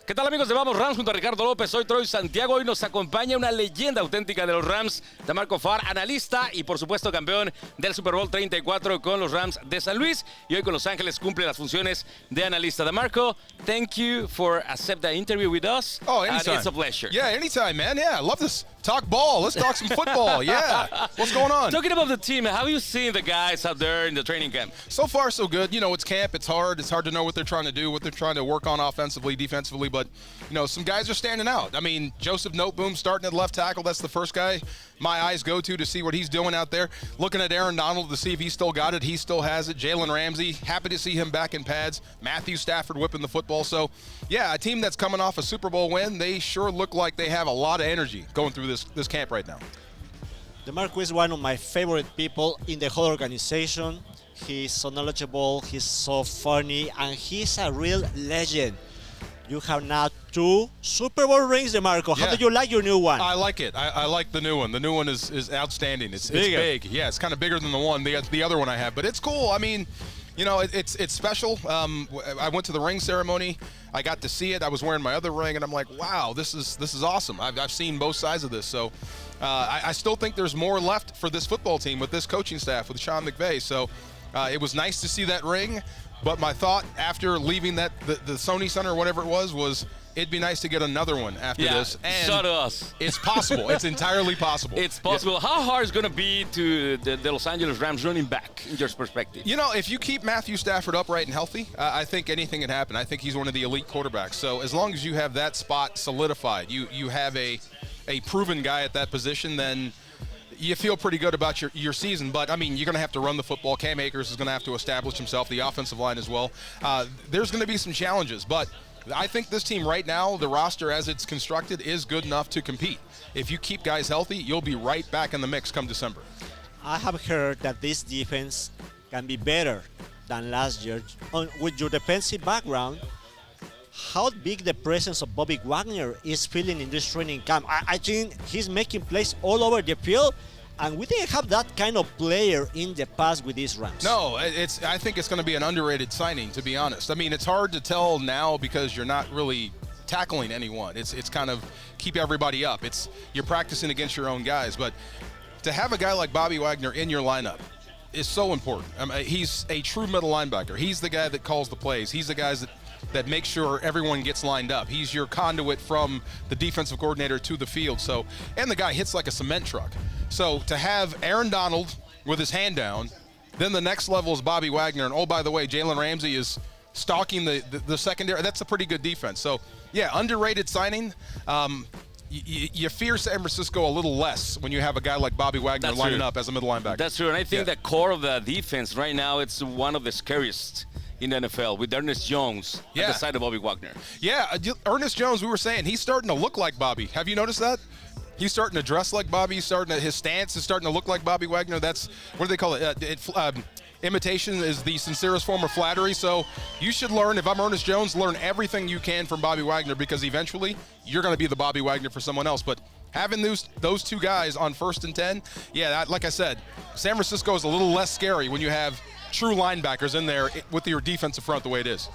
¿Qué tal, amigos de Vamos Rams junto a Ricardo López? Soy Troy Santiago. Hoy nos acompaña una leyenda auténtica de los Rams, D'Marco Farr, analista y por supuesto campeón del Super Bowl 34 con los Rams de San Luis, y hoy con Los Ángeles cumple las funciones de analista. D'Marco, thank you for accepting the interview with us. Oh, anytime. It's a pleasure. Yeah, anytime, man. Yeah, I love this. Talk ball. Let's talk some football. Yeah. What's going on? Talking about the team, how have you seen the guys out there in the training camp? So far, so good. You know, it's camp. It's hard. It's hard to know what they're trying to do, what they're trying to work on offensively, defensively. But, you know, some guys are standing out. I mean, Joseph Noteboom starting at left tackle. That's the first guy my eyes go to see what he's doing out there. Looking at Aaron Donald to see if he still got it. He still has it. Jalen Ramsey, happy to see him back in pads. Matthew Stafford whipping the football. So, yeah, a team that's coming off a Super Bowl win, they sure look like they have a lot of energy going through this camp right now. D'Marco is one of my favorite people in the whole organization. He's so knowledgeable, he's so funny, and he's a real legend. You have now 2 Super Bowl rings, D'Marco. How Yeah. do you like your new one? I like it. I like the new one. The new one is outstanding. It's big. Yeah, it's kind of bigger than the other one I have, but it's cool. I mean, you know, it's special. I went to the ring ceremony. I got to see it. I was wearing my other ring, and I'm like, wow, this is awesome. I've seen both sides of this. So I still think there's more left for this football team with this coaching staff, with Sean McVay. So it was nice to see that ring. But my thought after leaving the Sony Center or whatever it was it'd be nice to get another one after this. And so to us. It's possible. It's entirely possible. It's possible. Yeah. How hard is it going to be to the Los Angeles Rams running back, in your perspective? You know, if you keep Matthew Stafford upright and healthy, I think anything can happen. I think he's one of the elite quarterbacks. So as long as you have that spot solidified, you have a proven guy at that position, then you feel pretty good about your season. But, I mean, you're going to have to run the football. Cam Akers is going to have to establish himself, the offensive line as well. There's going to be some challenges, but I think this team right now, the roster as it's constructed, is good enough to compete. If you keep guys healthy, you'll be right back in the mix come December. I have heard that this defense can be better than last year. With your defensive background, how big the presence of Bobby Wagner is feeling in this training camp? I think he's making plays all over the field, and we didn't have that kind of player in the past with these Rams. No, I think it's going to be an underrated signing, to be honest. I mean, it's hard to tell now because you're not really tackling anyone. It's kind of keep everybody up. You're practicing against your own guys, but to have a guy like Bobby Wagner in your lineup is so important. I mean, he's a true middle linebacker. He's the guy that calls the plays. He's the guy that makes sure everyone gets lined up. He's your conduit from the defensive coordinator to the field. So, and the guy hits like a cement truck. So to have Aaron Donald with his hand down, then the next level is Bobby Wagner. And oh, by the way, Jalen Ramsey is stalking the secondary. That's a pretty good defense. So, yeah, underrated signing. You fear San Francisco a little less when you have a guy like Bobby Wagner lining up as a middle linebacker. That's true. And I think the core of the defense right now, it's one of the scariest in the NFL, with Ernest Jones at the side of Bobby Wagner. Yeah, Ernest Jones, we were saying, he's starting to look like Bobby. Have you noticed that? He's starting to dress like Bobby. His stance is starting to look like Bobby Wagner. That's, what do they call it? Imitation is the sincerest form of flattery. So you should learn, if I'm Ernest Jones, learn everything you can from Bobby Wagner, because eventually you're going to be the Bobby Wagner for someone else. But having those 2 guys on 1st and 10, like I said, San Francisco is a little less scary when you have true linebackers in there with your defensive front the way it is.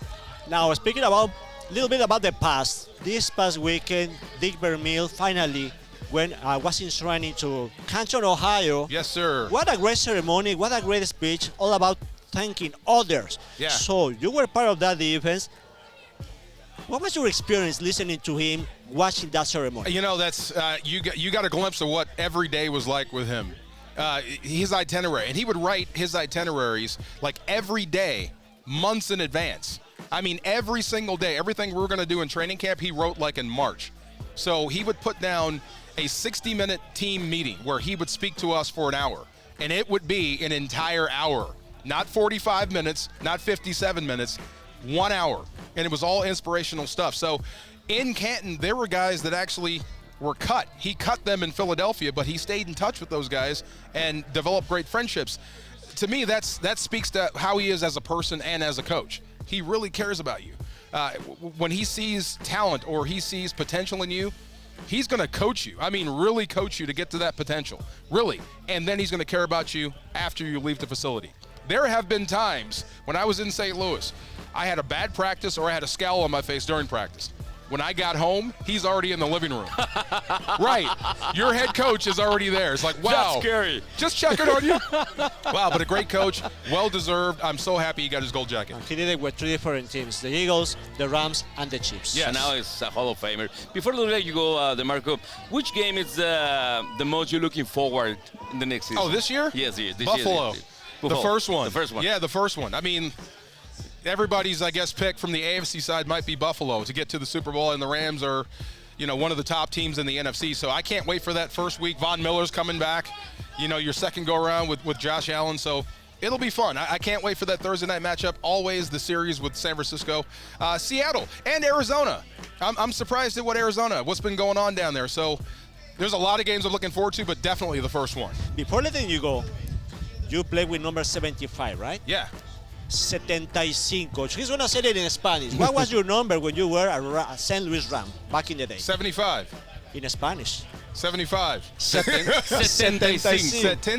Now, speaking about a little bit about the past, this past weekend, Dick Vermeil finally was enshrined into Canton, Ohio. Yes, sir. What a great ceremony, what a great speech, all about thanking others. Yeah. So you were part of that defense. What was your experience listening to him, watching that ceremony? You know, that's you got a glimpse of what every day was like with him. His itinerary, and he would write his itineraries like every day, months in advance. I mean, every single day, everything we were going to do in training camp, he wrote like in March. So he would put down a 60-minute team meeting where he would speak to us for an hour, and it would be an entire hour, not 45 minutes, not 57 minutes, 1 hour, and it was all inspirational stuff. So in Canton, there were guys that actually were cut. He cut them in Philadelphia, but he stayed in touch with those guys and developed great friendships. To me, that speaks to how he is as a person and as a coach. He really cares about you. When he sees talent or he sees potential in you, he's going to coach you. I mean, really coach you to get to that potential. Really. And then he's going to care about you after you leave the facility. There have been times when I was in St. Louis, I had a bad practice or I had a scowl on my face during practice. When I got home, he's already in the living room. Right. Your head coach is already there. It's like, wow. That's scary. Just checking on you. Wow, but a great coach, well-deserved. I'm so happy he got his gold jacket. He did it with 3 different teams, the Eagles, the Rams, and the Chiefs. Yeah, now he's a Hall of Famer. Before we let you go, D'Marco, which game is the most you're looking forward in the next season? Oh, this year? Yes, this Buffalo. year. The first one. The first one. Yeah, the first one. I mean, everybody's, I guess, pick from the AFC side might be Buffalo to get to the Super Bowl, and the Rams are, one of the top teams in the NFC. So I can't wait for that first week. Von Miller's coming back, your second go-around with Josh Allen. So it'll be fun. I can't wait for that Thursday night matchup. Always the series with San Francisco, Seattle, and Arizona. I'm surprised at what's been going on down there. So there's a lot of games I'm looking forward to, but definitely the first one. Before letting you go, you play with number 75, right? Yeah. 75. He's going to say it in Spanish. What was your number when you were a St. Louis Ram back in the day? 75. In Spanish. 75. 75. 75.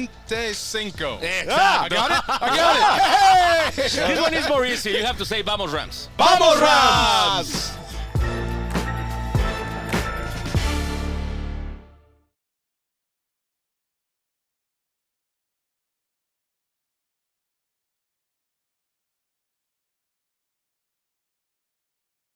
Ah, I got it. Hey! This one is more easy. You have to say Vamos Rams. Vamos Rams!